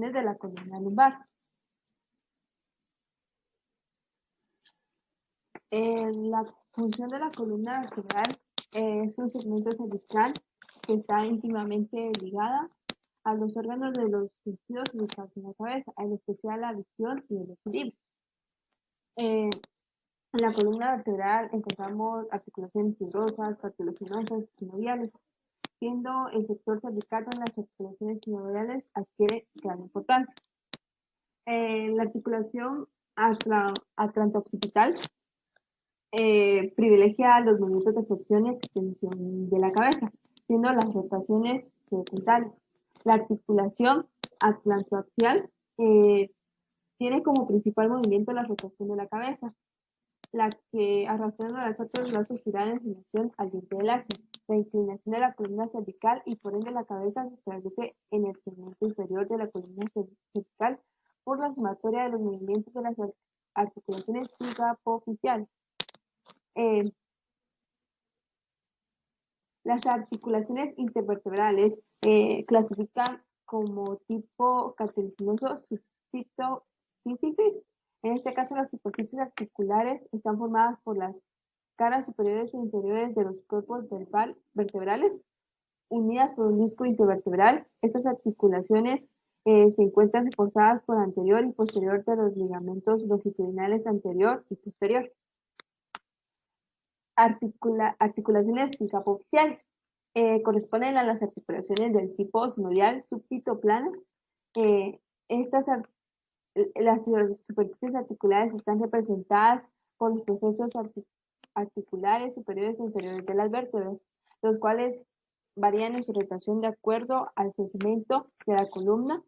articulaciones de la columna lumbar. La función de la columna vertebral es un segmento cervical que está íntimamente ligada a los órganos de los sentidos ubicados en la cabeza, en especial la visión y el equilibrio. En la columna vertebral encontramos articulaciones fibrosas, cartilaginosas y sinoviales, siendo el sector cervical donde las articulaciones sinoviales adquiere gran importancia. La articulación atlanto-occipital privilegia los movimientos de flexión y extensión de la cabeza, siendo las rotaciones secundarias. La articulación atlantoaxial tiene como principal movimiento la rotación de la cabeza, la que arrastrando las otras brazos giran en relación al diente del axis. La inclinación de la columna cervical y por ende la cabeza se establece en el segmento inferior de la columna cervical por la sumatoria de los movimientos de las articulaciones superficiales. Las articulaciones intervertebrales clasifican como tipo cartilaginoso subsífisis. En este caso, las superficies articulares están formadas por las caras superiores e inferiores de los cuerpos vertebrales, unidas por un disco intervertebral. Estas articulaciones se encuentran reforzadas por anterior y posterior de los ligamentos longitudinales anterior y posterior. Articulaciones superficiales corresponden a las articulaciones del tipo sinovial subpitoplano. Las superficies articulares están representadas por los procesos articulares superiores e inferiores de las vértebras, los cuales varían en su rotación de acuerdo al segmento de la columna.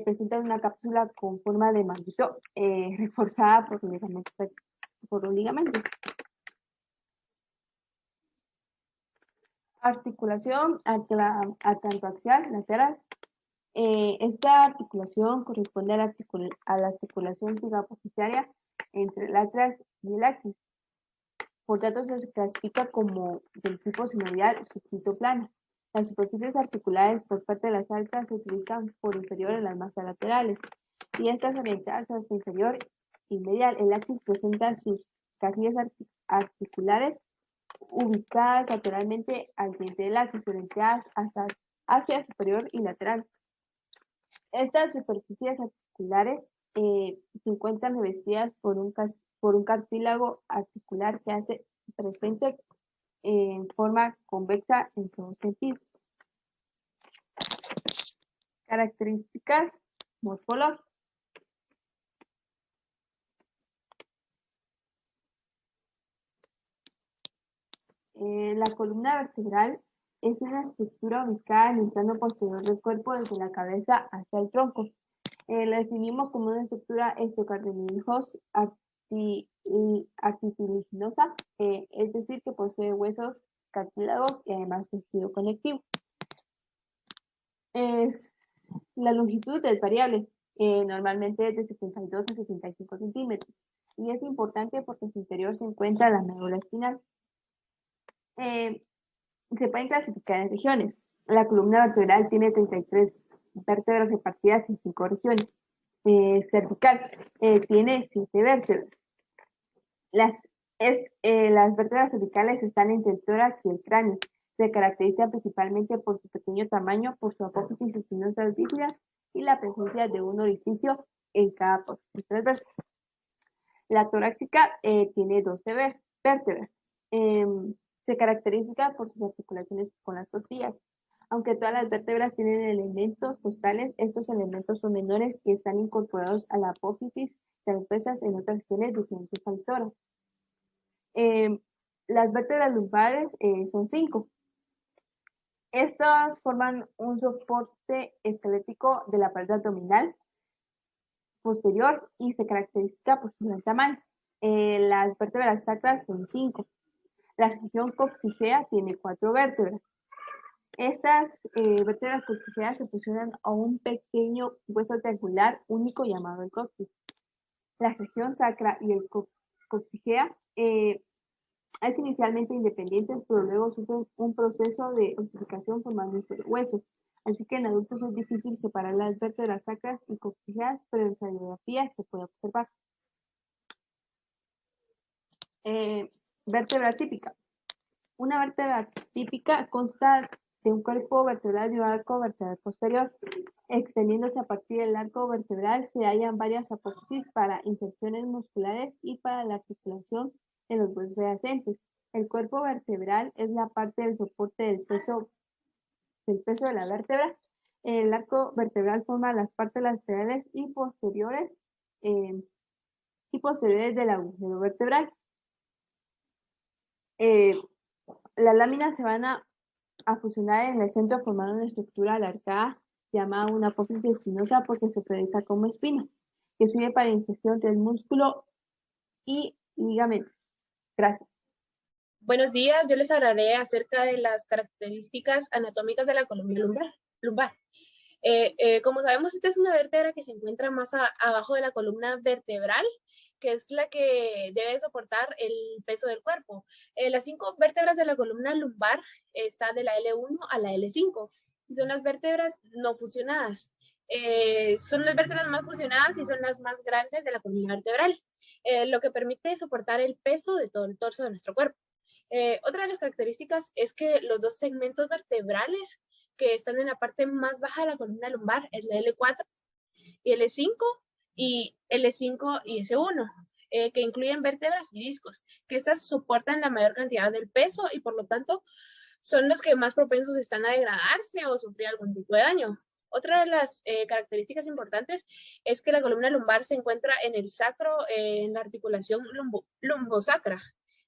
Presentan una cápsula con forma de manguito reforzada por un ligamento. Articulación atlantoaxial lateral. Esta articulación corresponde a la articulación superficial entre el atlas y el axis. Por tanto, se clasifica como del tipo sinovial subpitoplano. Las superficies articulares por parte de las altas se utilizan por inferior en las masas laterales y estas orientadas hacia inferior y medial. El axis presenta sus casillas articulares ubicadas lateralmente al diente del axis, orientadas hacia superior y lateral. Estas superficies articulares se encuentran revestidas por un cartílago articular que hace presente en forma convexa en todo sentido. Características morfológicas. La columna vertebral es una estructura ubicada en el plano posterior del cuerpo desde la cabeza hasta el tronco. La definimos como una estructura estocardioginosa articuliginosa, es decir, que posee huesos, cartílagos y además tejido conectivo. La longitud es variable, normalmente es de 72 a 75 centímetros, y es importante porque en su interior se encuentra la médula espinal. Se pueden clasificar en regiones. La columna vertebral tiene 33 vértebras repartidas en 5 regiones. Cervical tiene 7 vértebras. Las vértebras cervicales están entre el tórax y el cráneo. Se caracterizan principalmente por su pequeño tamaño, por su apófisis espinosa bífida y la presencia de un orificio en cada apófisis transversa. La torácica tiene 12 vértebras. Se caracteriza por sus articulaciones con las costillas. Aunque todas las vértebras tienen elementos costales, estos elementos son menores y están incorporados a la apófisis transversas en otras regiones diferentes al tórax. Las vértebras lumbares son 5. Estas forman un soporte esquelético de la pared abdominal posterior y se caracteriza por su gran tamaño. Las vértebras sacras son 5. La región coxígea tiene 4 vértebras. Estas vértebras coxígeas se fusionan a un pequeño hueso triangular único llamado el coxis. La región sacra y el coxígea es inicialmente independientes, pero luego sufren un proceso de osificación formando un solo hueso. así que en adultos es difícil separar las vértebras sacras y coccygeas, pero en radiografía se puede observar. Vértebra típica. Una vértebra típica consta de un cuerpo vertebral y un arco vertebral posterior. Extendiéndose a partir del arco vertebral se hallan varias apófisis para inserciones musculares y para la articulación en los huesos adyacentes. El cuerpo vertebral es la parte del soporte del peso de la vértebra. El arco vertebral forma las partes laterales y posteriores del agujero vertebral. Las láminas se van a fusionar en el centro formando una estructura alargada llamada una apófisis espinosa porque se proyecta como espina, que sirve para la inserción del músculo y ligamento. Gracias. Buenos días, yo les hablaré acerca de las características anatómicas de la columna lumbar. Como sabemos, esta es una vértebra que se encuentra más abajo de la columna vertebral, que es la que debe soportar el peso del cuerpo. Las 5 vértebras de la columna lumbar están de la L1 a la L5. Son las vértebras no fusionadas. Son las vértebras más fusionadas y son las más grandes de la columna vertebral, lo que permite soportar el peso de todo el torso de nuestro cuerpo. Otra de las características es que los 2 segmentos vertebrales que están en la parte más baja de la columna lumbar es la L4 y L5 y L5 y S1, que incluyen vértebras y discos, que estas soportan la mayor cantidad del peso y por lo tanto son los que más propensos están a degradarse o sufrir algún tipo de daño. Otra de las características importantes es que la columna lumbar se encuentra en el sacro, en la articulación lumbosacra.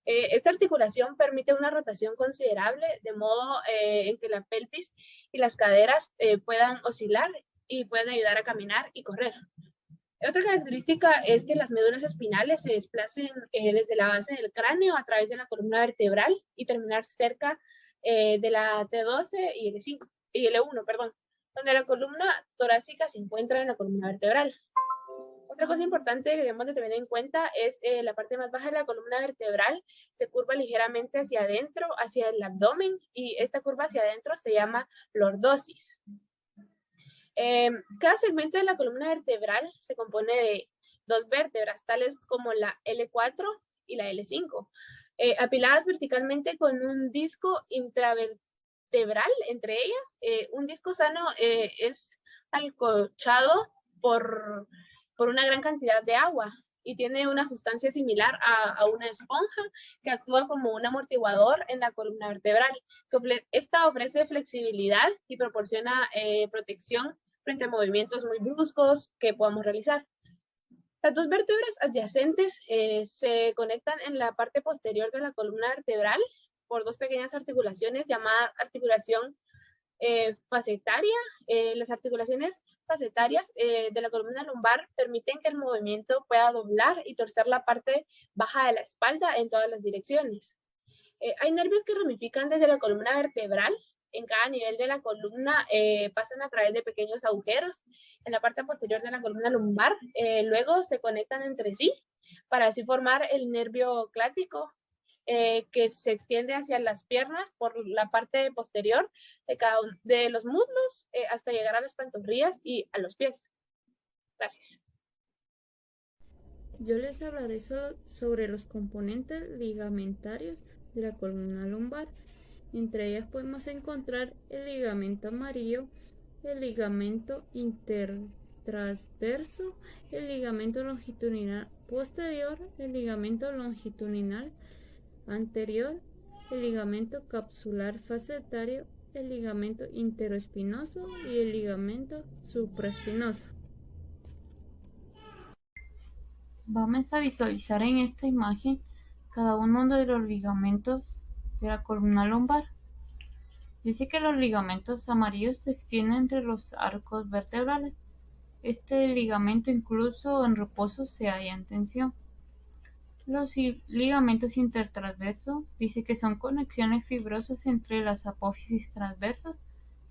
Esta articulación permite una rotación considerable, de modo en que la pelvis y las caderas puedan oscilar y pueden ayudar a caminar y correr. Otra característica es que las médulas espinales se desplacen desde la base del cráneo a través de la columna vertebral y terminar cerca de la T12 y L5, y L1, perdón, donde la columna torácica se encuentra en la columna vertebral. Otra cosa importante que debemos de tener en cuenta es la parte más baja de la columna vertebral se curva ligeramente hacia adentro, hacia el abdomen, y esta curva hacia adentro se llama lordosis. Cada segmento de la columna vertebral se compone de 2 vértebras, tales como la L4 y la L5, apiladas verticalmente con un disco intravertebral entre ellas. Un disco sano es alcochado por una gran cantidad de agua y tiene una sustancia similar a una esponja que actúa como un amortiguador en la columna vertebral. Esta ofrece flexibilidad y proporciona protección frente a movimientos muy bruscos que podamos realizar. Las 2 vértebras adyacentes se conectan en la parte posterior de la columna vertebral por 2 pequeñas articulaciones llamadas articulación facetaria. Las articulaciones facetarias de la columna lumbar permiten que el movimiento pueda doblar y torcer la parte baja de la espalda en todas las direcciones. Hay nervios que ramifican desde la columna vertebral. En cada nivel de la columna pasan a través de pequeños agujeros en la parte posterior de la columna lumbar. Luego se conectan entre sí para así formar el nervio clático, que se extiende hacia las piernas por la parte posterior de cada uno de los muslos hasta llegar a las pantorrillas y a los pies. Gracias. Yo les hablaré sobre los componentes ligamentarios de la columna lumbar. Entre ellas podemos encontrar el ligamento amarillo, el ligamento intertransverso, el ligamento longitudinal posterior, el ligamento longitudinal anterior, el ligamento capsular facetario, el ligamento interoespinoso y el ligamento supraespinoso. Vamos a visualizar en esta imagen cada uno de los ligamentos de la columna lumbar. Dice que los ligamentos amarillos se extienden entre los arcos vertebrales. Este ligamento incluso en reposo se halla en tensión. Los ligamentos intertransversos dice que son conexiones fibrosas entre las apófisis transversas.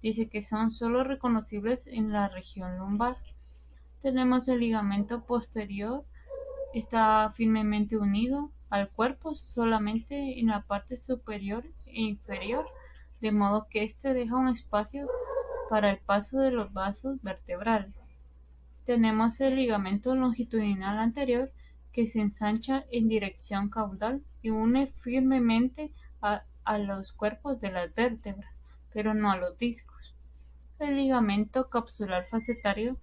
Dice que son solo reconocibles en la región lumbar. Tenemos el ligamento posterior. Está firmemente unido al cuerpo solamente en la parte superior e inferior, de modo que este deja un espacio para el paso de los vasos vertebrales. Tenemos el ligamento longitudinal anterior que se ensancha en dirección caudal y une firmemente a los cuerpos de las vértebras, pero no a los discos. El ligamento capsular facetario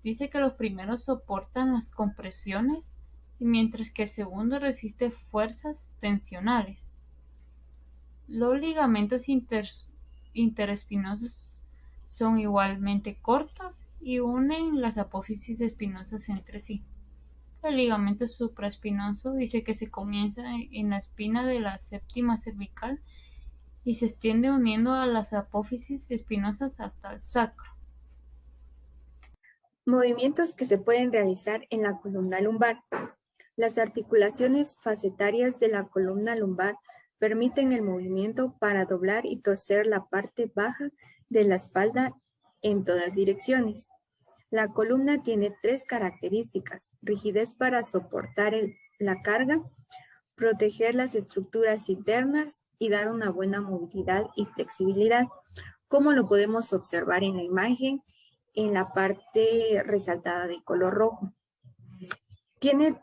dice que los primeros soportan las compresiones y mientras que el segundo resiste fuerzas tensionales. Los ligamentos interespinosos son igualmente cortos y unen las apófisis espinosas entre sí. El ligamento supraespinoso dice que se comienza en la espina de la séptima cervical y se extiende uniendo a las apófisis espinosas hasta el sacro. Movimientos que se pueden realizar en la columna lumbar. Las articulaciones facetarias de la columna lumbar permiten el movimiento para doblar y torcer la parte baja de la espalda en todas direcciones. La columna tiene 3 características: rigidez para soportar la carga, proteger las estructuras internas y dar una buena movilidad y flexibilidad, como lo podemos observar en la imagen en la parte resaltada de color rojo. Tiene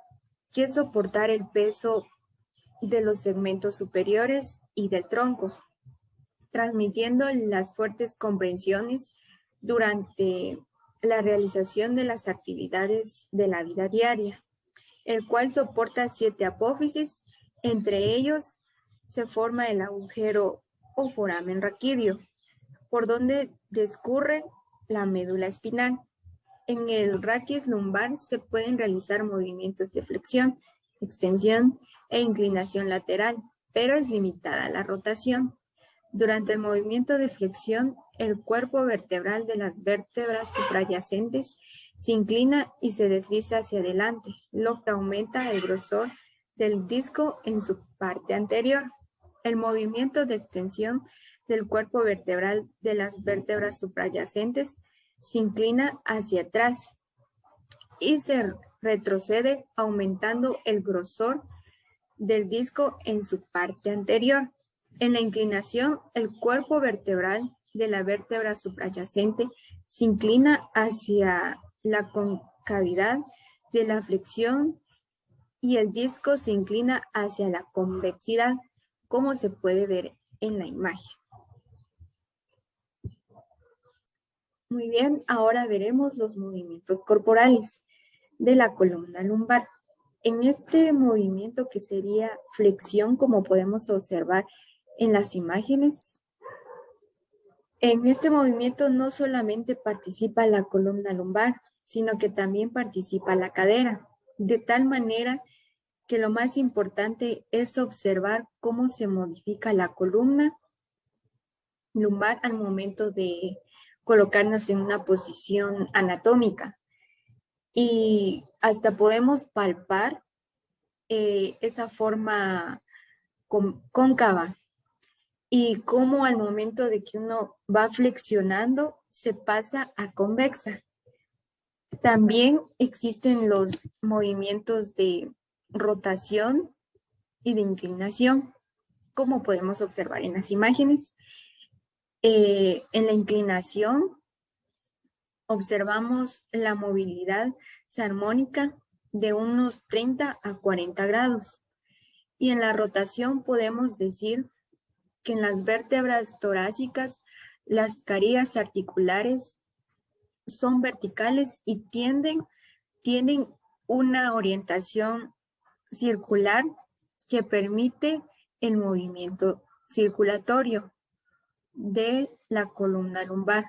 que soportar el peso de los segmentos superiores y del tronco, transmitiendo las fuertes compresiones durante la realización de las actividades de la vida diaria, el cual soporta 7 apófisis. Entre ellos se forma el agujero o foramen raquídeo, por donde discurre la médula espinal. En el raquis lumbar se pueden realizar movimientos de flexión, extensión e inclinación lateral, pero es limitada la rotación. Durante el movimiento de flexión, el cuerpo vertebral de las vértebras suprayacentes se inclina y se desliza hacia adelante, lo que aumenta el grosor del disco en su parte anterior. El movimiento de extensión del cuerpo vertebral de las vértebras suprayacentes se inclina hacia atrás y se retrocede, aumentando el grosor del disco en su parte anterior. En la inclinación, el cuerpo vertebral de la vértebra suprayacente se inclina hacia la concavidad de la flexión y el disco se inclina hacia la convexidad, como se puede ver en la imagen. Muy bien, ahora veremos los movimientos corporales de la columna lumbar. En este movimiento que sería flexión, como podemos observar en las imágenes, en este movimiento no solamente participa la columna lumbar, sino que también participa la cadera, de tal manera que lo más importante es observar cómo se modifica la columna lumbar al momento de colocarnos en una posición anatómica. Y hasta podemos palpar esa forma cóncava y cómo al momento de que uno va flexionando se pasa a convexa. También existen los movimientos de rotación y de inclinación, como podemos observar en las imágenes. En la inclinación observamos la movilidad salmónica de unos 30 a 40 grados. Y en la rotación podemos decir que en las vértebras torácicas las carillas articulares son verticales y tienen una orientación circular que permite el movimiento circulatorio de la columna lumbar.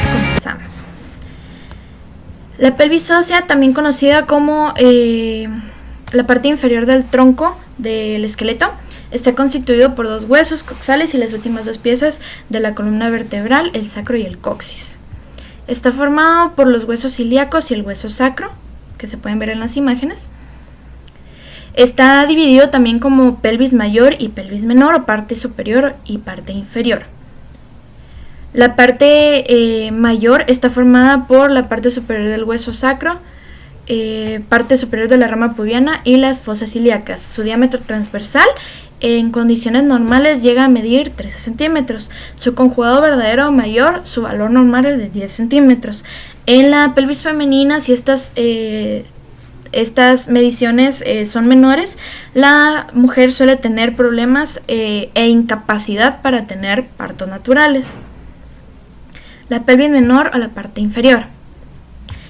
Comenzamos. La pelvis ósea, también conocida como la parte inferior del tronco del esqueleto, está constituido por 2 huesos coxales y las últimas 2 piezas de la columna vertebral, el sacro y el coxis. Está formado por los huesos ilíacos y el hueso sacro, que se pueden ver en las imágenes. Está dividido también como pelvis mayor y pelvis menor, o parte superior y parte inferior. La parte mayor está formada por la parte superior del hueso sacro, parte superior de la rama pubiana y las fosas ilíacas. Su diámetro transversal en condiciones normales llega a medir 13 centímetros. Su conjugado verdadero mayor, su valor normal es de 10 centímetros. En la pelvis femenina, si estas mediciones son menores, la mujer suele tener problemas e incapacidad para tener partos naturales. La pelvis menor o la parte inferior.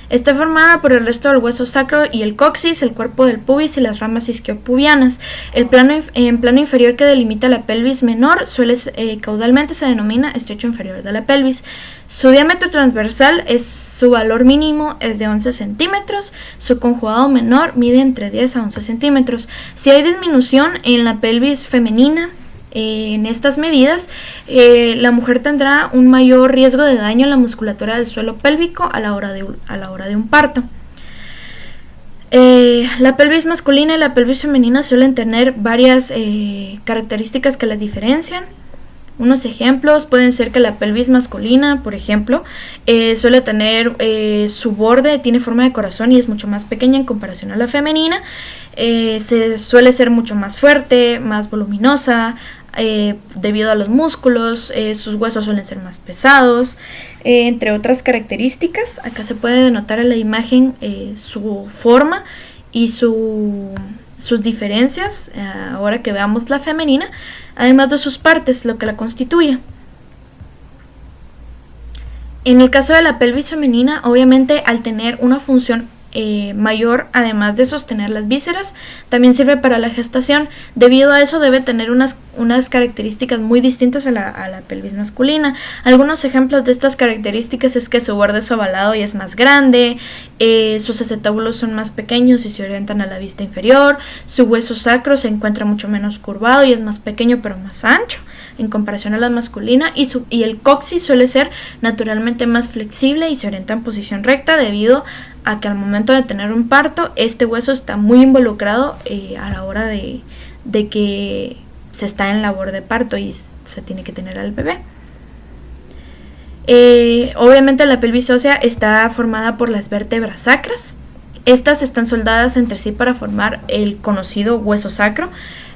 Está formada por el resto del hueso sacro y el coxis, el cuerpo del pubis y las ramas isquiopubianas. El plano inferior que delimita la pelvis menor caudalmente se denomina estrecho inferior de la pelvis. Su diámetro transversal su valor mínimo es de 11 centímetros, su conjugado menor mide entre 10 a 11 centímetros. Si hay disminución en la pelvis femenina, en estas medidas, la mujer tendrá un mayor riesgo de daño en la musculatura del suelo pélvico a la hora de un parto. La pelvis masculina y la pelvis femenina suelen tener varias características que las diferencian. Unos ejemplos pueden ser que la pelvis masculina, por ejemplo, suele tener su borde, tiene forma de corazón y es mucho más pequeña en comparación a la femenina. Suele ser mucho más fuerte, más voluminosa, debido a los músculos, sus huesos suelen ser más pesados, entre otras características. Acá se puede denotar en la imagen su forma y sus diferencias, ahora que veamos la femenina, además de sus partes, lo que la constituye. En el caso de la pelvis femenina, obviamente al tener una función mayor, además de sostener las vísceras, también sirve para la gestación. Debido a eso debe tener unas características muy distintas a la pelvis masculina. Algunos ejemplos de estas características es que su borde es ovalado y es más grande, sus acetábulos son más pequeños y se orientan a la vista inferior, su hueso sacro se encuentra mucho menos curvado y es más pequeño pero más ancho en comparación a la masculina, y el coxis suele ser naturalmente más flexible y se orienta en posición recta debido a que al momento de tener un parto este hueso está muy involucrado a la hora de que se está en labor de parto y se tiene que tener al bebé. Obviamente la pelvis ósea está formada por las vértebras sacras. Estas están soldadas entre sí para formar el conocido hueso sacro,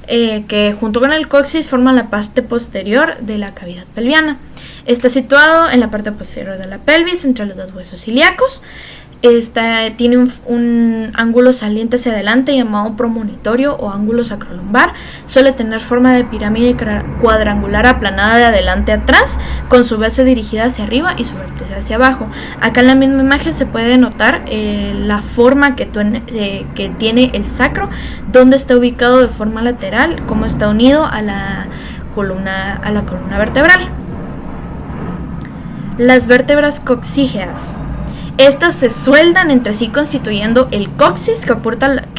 que junto con el coxis forman la parte posterior de la cavidad pelviana. Está situado en la parte posterior de la pelvis, entre los dos huesos ilíacos. Tiene un ángulo saliente hacia adelante llamado promonitorio o ángulo sacrolumbar. Suele tener forma de pirámide cuadrangular aplanada de adelante a atrás, con su base dirigida hacia arriba y su vértice hacia abajo. Acá en la misma imagen se puede notar la forma que tiene el sacro, donde está ubicado de forma lateral, cómo está unido a la columna vertebral. Las vértebras coxígeas. Estas se sueldan entre sí constituyendo el coxis, que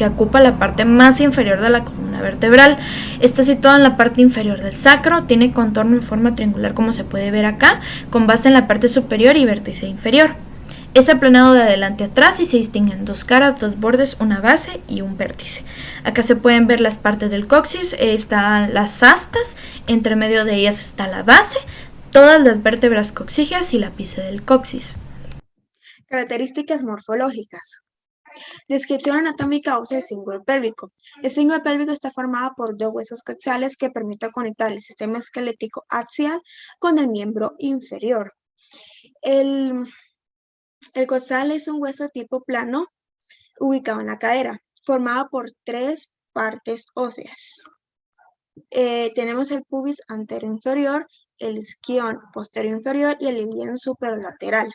ocupa la parte más inferior de la columna vertebral. Está situado en la parte inferior del sacro, tiene contorno en forma triangular como se puede ver acá, con base en la parte superior y vértice inferior. Es aplanado de adelante a atrás y se distinguen dos caras, dos bordes, una base y un vértice. Acá se pueden ver las partes del coxis, están las astas, entre medio de ellas está la base, todas las vértebras coxígeas y la ápice del coxis. Características morfológicas. Descripción anatómica ósea del cíngulo pélvico. El cíngulo pélvico está formado por dos huesos coxales que permiten conectar el sistema esquelético axial con el miembro inferior. El coxal es un hueso tipo plano ubicado en la cadera, formado por tres partes óseas. Tenemos el pubis anterior inferior, el isquion posterior inferior y el ilion superolateral.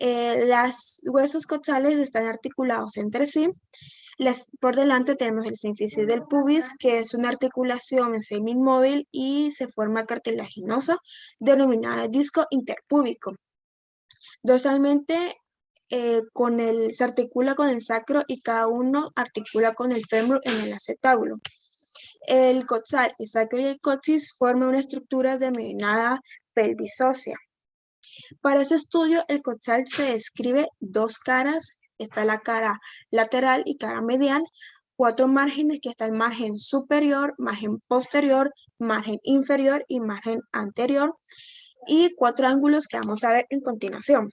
Los huesos coxales están articulados entre sí. Por delante tenemos el sínfisis del pubis, que es una articulación semi-inmóvil y se forma cartilaginoso, denominada disco interpúbico. Dorsalmente se articula con el sacro y cada uno articula con el fémur en el acetábulo. El coxal, el sacro y el coxis forman una estructura denominada pelvis ósea. Para ese estudio, el coxal se describe dos caras, está la cara lateral y cara medial, cuatro márgenes, que está el margen superior, margen posterior, margen inferior y margen anterior. y 4 ángulos que vamos a ver en continuación.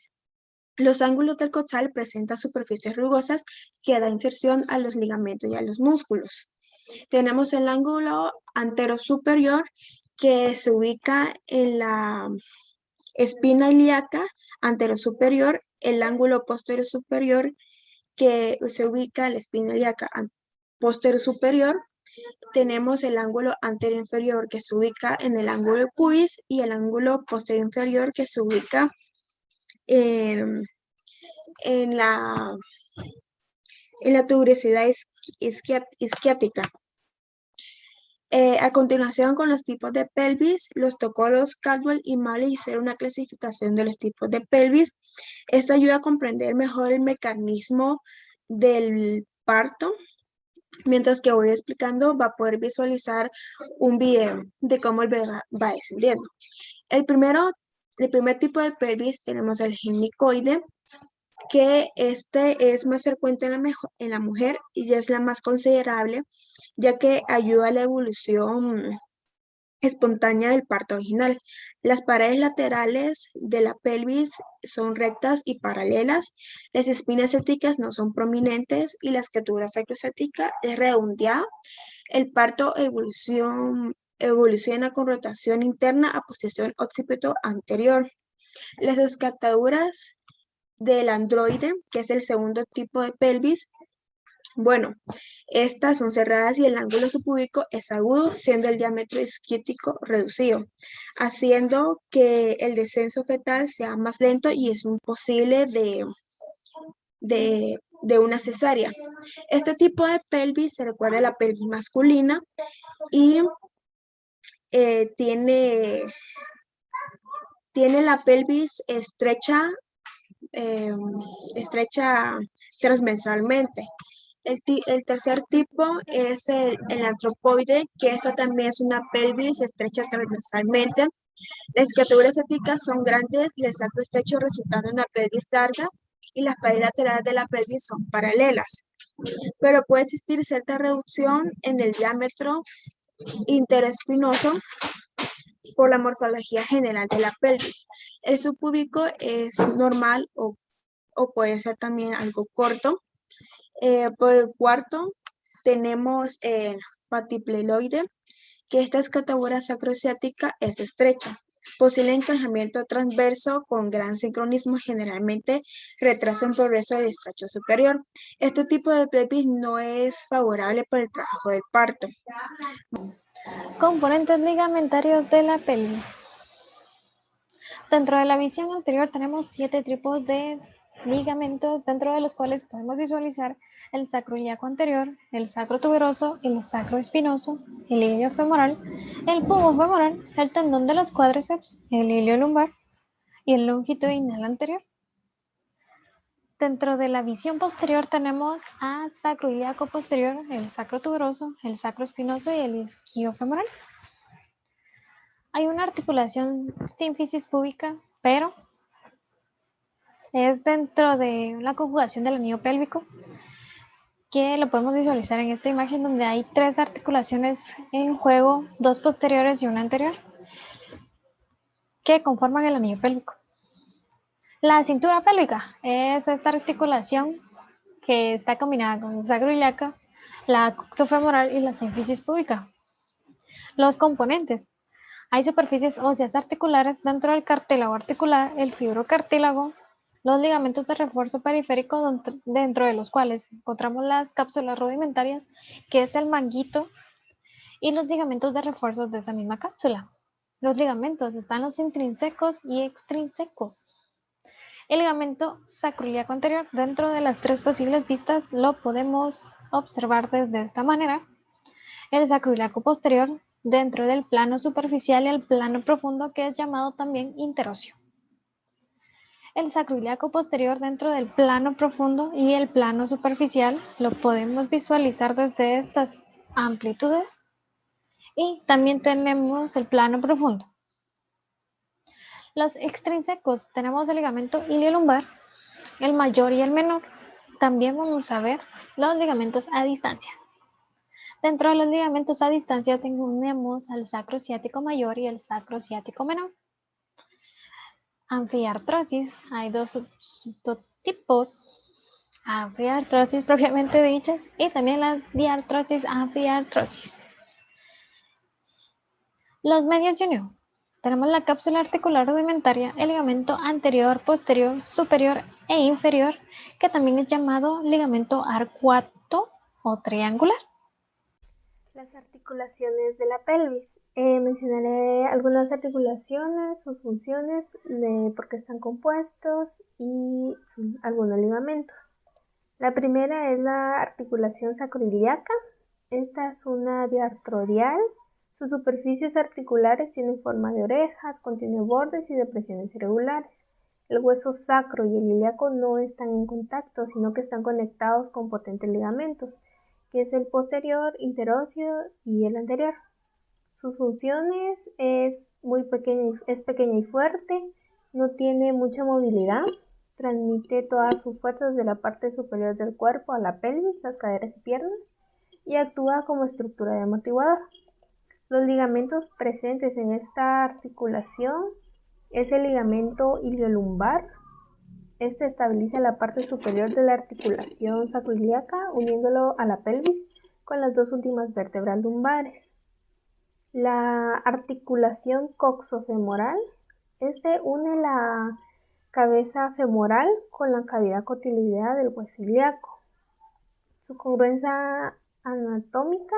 Los ángulos del costal presentan superficies rugosas que da inserción a los ligamentos y a los músculos. Tenemos el ángulo anterosuperior que se ubica en la espina ilíaca anterosuperior, el ángulo posterior superior que se ubica en la espina ilíaca posterior superior. Tenemos el ángulo anterior inferior que se ubica en el ángulo del pubis y el ángulo posterior inferior que se ubica en la tuberosidad isquiática. A continuación, con los tipos de pelvis, los protocolos Caldwell y Malley hicieron una clasificación de los tipos de pelvis. Esto ayuda a comprender mejor el mecanismo del parto. Mientras que voy explicando, va a poder visualizar un video de cómo el bebé va descendiendo. El primer tipo de pelvis tenemos el genicoide, que este es más frecuente en la mujer y es la más considerable, ya que ayuda a la evolución espontánea del parto vaginal. Las paredes laterales de la pelvis son rectas y paralelas, las espinas céticas no son prominentes y la escatura sacrocética es redondeada. El parto evoluciona con rotación interna a posición occipito anterior. Las escataduras del androide, que es el segundo tipo de pelvis, bueno, estas son cerradas y el ángulo subpúbico es agudo, siendo el diámetro isquiótico reducido, haciendo que el descenso fetal sea más lento y es imposible de una cesárea. Este tipo de pelvis se recuerda a la pelvis masculina y tiene la pelvis estrecha transversalmente. El tercer tipo es el antropoide, que esta también es una pelvis estrecha transversalmente. Las escataduras éticas son grandes y el sacro estrecho resultando en una pelvis larga y las paredes laterales de la pelvis son paralelas. Pero puede existir cierta reducción en el diámetro interespinoso por la morfología general de la pelvis. El subpúbico es normal o puede ser también algo corto. Por el cuarto tenemos el patipleloide, que esta escatadura sacroesciática es estrecha. Posible encajamiento transverso con gran sincronismo, generalmente retraso en progreso del estrato superior. Este tipo de pelvis no es favorable para el trabajo del parto. Componentes ligamentarios de la pelvis. Dentro de la visión anterior tenemos 7 tipos de ligamentos, dentro de los cuales podemos visualizar el sacroiliaco anterior, el sacro tuberoso, el sacro espinoso, el ilio femoral, el pubo femoral, el tendón de los cuádriceps, el ilio lumbar y el longitudinal anterior. Dentro de la visión posterior tenemos a sacroiliaco posterior, el sacro tuberoso, el sacro espinoso y el isquio femoral. Hay una articulación sínfisis púbica, pero es dentro de la conjugación del anillo pélvico, que lo podemos visualizar en esta imagen donde hay 3 articulaciones en juego, 2 posteriores y una anterior, que conforman el anillo pélvico. La cintura pélvica es esta articulación que está combinada con el sacroiliaca, la coxofemoral y la sínfisis púbica. Los componentes. Hay superficies óseas articulares dentro del cartílago articular, el fibrocartílago, los ligamentos de refuerzo periférico, dentro de los cuales encontramos las cápsulas rudimentarias, que es el manguito, y los ligamentos de refuerzo de esa misma cápsula. Los ligamentos están los intrínsecos y extrínsecos. El ligamento sacroiliaco anterior, dentro de las 3 posibles vistas, lo podemos observar desde esta manera. El sacroiliaco posterior, dentro del plano superficial y el plano profundo, que es llamado también interóseo. El sacroiliaco posterior dentro del plano profundo y el plano superficial lo podemos visualizar desde estas amplitudes. Y también tenemos el plano profundo. Los extrínsecos tenemos el ligamento iliolumbar, el mayor y el menor. También vamos a ver los ligamentos a distancia. Dentro de los ligamentos a distancia tenemos al sacro ciático mayor y el sacro ciático menor. anfiartrosis. Hay dos subtipos: anfiartrosis propiamente dichas y también la diartrosis, anfiartrosis. Los medios de unión. Tenemos la cápsula articular rudimentaria, el ligamento anterior, posterior, superior e inferior, que también es llamado ligamento arcuato o triangular. Las articulaciones de la pelvis. Mencionaré algunas articulaciones, sus funciones, por qué están compuestos y algunos ligamentos. La primera es la articulación sacroiliaca. Esta es una diartrodial. Sus superficies articulares tienen forma de oreja, contiene bordes y depresiones irregulares. El hueso sacro y el ilíaco no están en contacto, sino que están conectados con potentes ligamentos, que es el posterior, interóseo y el anterior. Sus funciones es pequeña y fuerte, no tiene mucha movilidad, transmite todas sus fuerzas de la parte superior del cuerpo a la pelvis, las caderas y piernas, y actúa como estructura de amortiguador. Los ligamentos presentes en esta articulación es el ligamento iliolumbar. Este estabiliza la parte superior de la articulación sacroiliaca, uniéndolo a la pelvis con las dos últimas vértebras lumbares. La articulación coxofemoral. Este une la cabeza femoral con la cavidad cotiloidea del hueso ilíaco. Su congruencia anatómica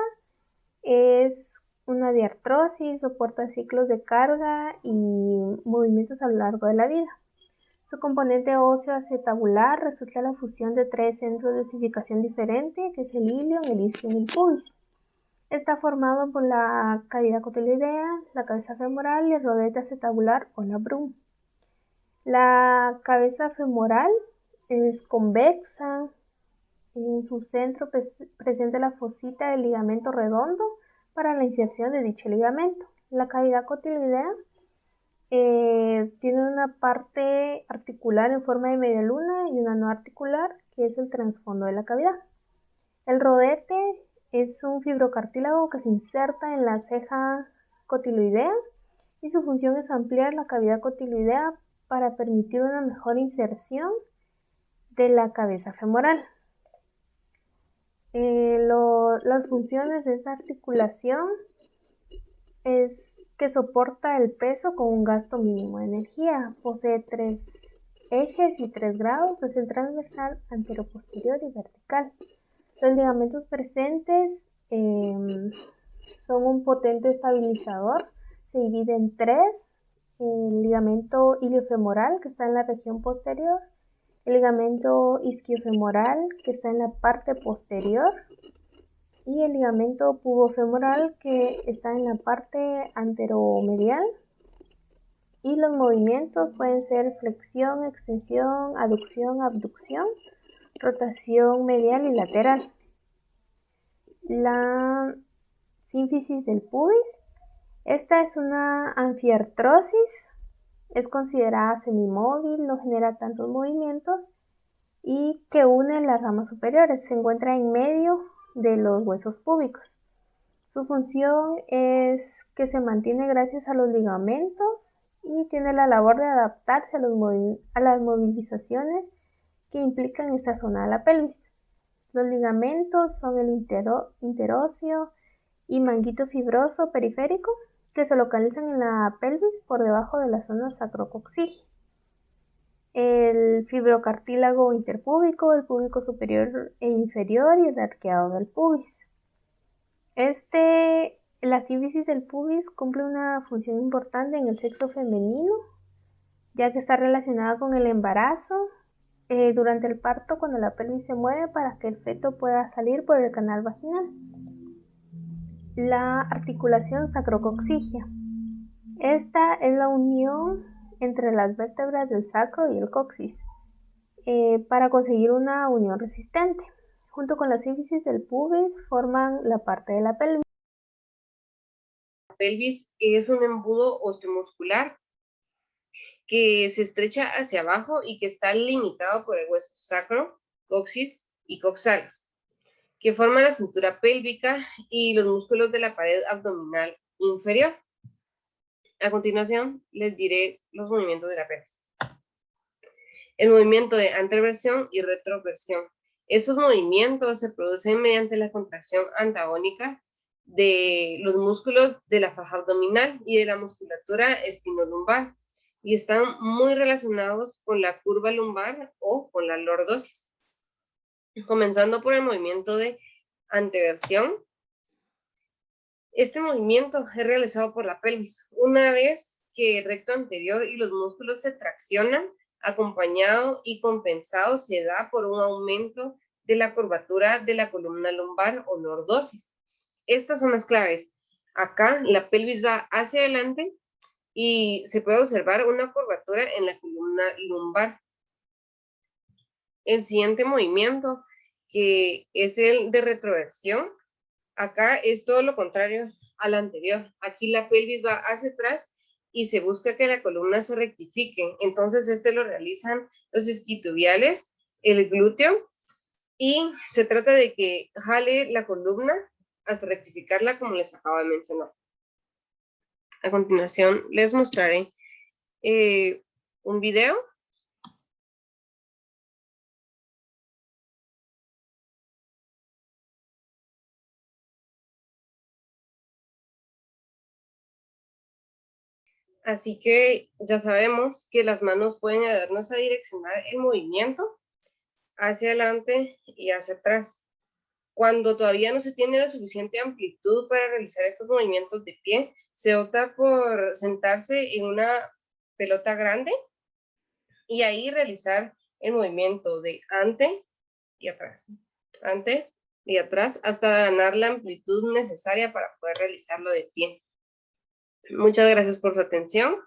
es una diartrosis, soporta ciclos de carga y movimientos a lo largo de la vida. Su componente óseo acetabular resulta la fusión de tres centros de osificación diferente, que es el ilion, el isquion y el pubis. Está formado por la cavidad cotiloidea, la cabeza femoral y el rodete acetabular o labrum. La cabeza femoral es convexa. En su centro presenta la fosita del ligamento redondo para la inserción de dicho ligamento. La cavidad cotiloidea tiene una parte articular en forma de media luna y una no articular, que es el trasfondo de la cavidad. El rodete es un fibrocartílago que se inserta en la ceja cotiloidea y su función es ampliar la cavidad cotiloidea para permitir una mejor inserción de la cabeza femoral. Las funciones de esta articulación es que soporta el peso con un gasto mínimo de energía. Posee 3 ejes y 3 grados, es el transversal, anteroposterior y vertical. Los ligamentos presentes son un potente estabilizador. Se divide en 3. El ligamento iliofemoral, que está en la región posterior. El ligamento isquiofemoral, que está en la parte posterior, y el ligamento pubofemoral, que está en la parte anteromedial. Y los movimientos pueden ser flexión, extensión, aducción, abducción, rotación medial y lateral. La sínfisis del pubis. Esta es una anfiartrosis. Es considerada semimóvil, no genera tantos movimientos y que une las ramas superiores. Se encuentra en medio de los huesos púbicos. Su función es que se mantiene gracias a los ligamentos y tiene la labor de adaptarse a las movilizaciones que implican esta zona de la pelvis. Los ligamentos son el interóseo y manguito fibroso periférico, que se localizan en la pelvis por debajo de la zona sacrocoxígea. El fibrocartílago interpúbico, el púbico superior e inferior y el arqueado del pubis. La sínfisis del pubis cumple una función importante en el sexo femenino, ya que está relacionada con el embarazo, durante el parto, cuando la pelvis se mueve para que el feto pueda salir por el canal vaginal. La articulación sacrocoxígea. Esta es la unión entre las vértebras del sacro y el coxis para conseguir una unión resistente. Junto con la sínfisis del pubis forman la parte de la pelvis. La pelvis es un embudo osteomuscular que se estrecha hacia abajo y que está limitado por el hueso sacro, coxis y coxales, que forman la cintura pélvica y los músculos de la pared abdominal inferior. A continuación, les diré los movimientos de la pelvis. El movimiento de anteversión y retroversión. Esos movimientos se producen mediante la contracción antagónica de los músculos de la faja abdominal y de la musculatura espinolumbar y están muy relacionados con la curva lumbar o con la lordosis. Comenzando por el movimiento de anteversión. Este movimiento es realizado por la pelvis. Una vez que el recto anterior y los músculos se traccionan, acompañado y compensado se da por un aumento de la curvatura de la columna lumbar o lordosis. Estas son las claves. Acá la pelvis va hacia adelante y se puede observar una curvatura en la columna lumbar. El siguiente movimiento, que es el de retroversión, acá es todo lo contrario al anterior. Aquí la pelvis va hacia atrás y se busca que la columna se rectifique. Entonces lo realizan los isquiotibiales, el glúteo, y se trata de que jale la columna hasta rectificarla, como les acabo de mencionar. A continuación les mostraré un video. Así que ya sabemos que las manos pueden ayudarnos a direccionar el movimiento hacia adelante y hacia atrás. Cuando todavía no se tiene la suficiente amplitud para realizar estos movimientos de pie, se opta por sentarse en una pelota grande y ahí realizar el movimiento de ante y atrás, hasta ganar la amplitud necesaria para poder realizarlo de pie. Muchas gracias por su atención.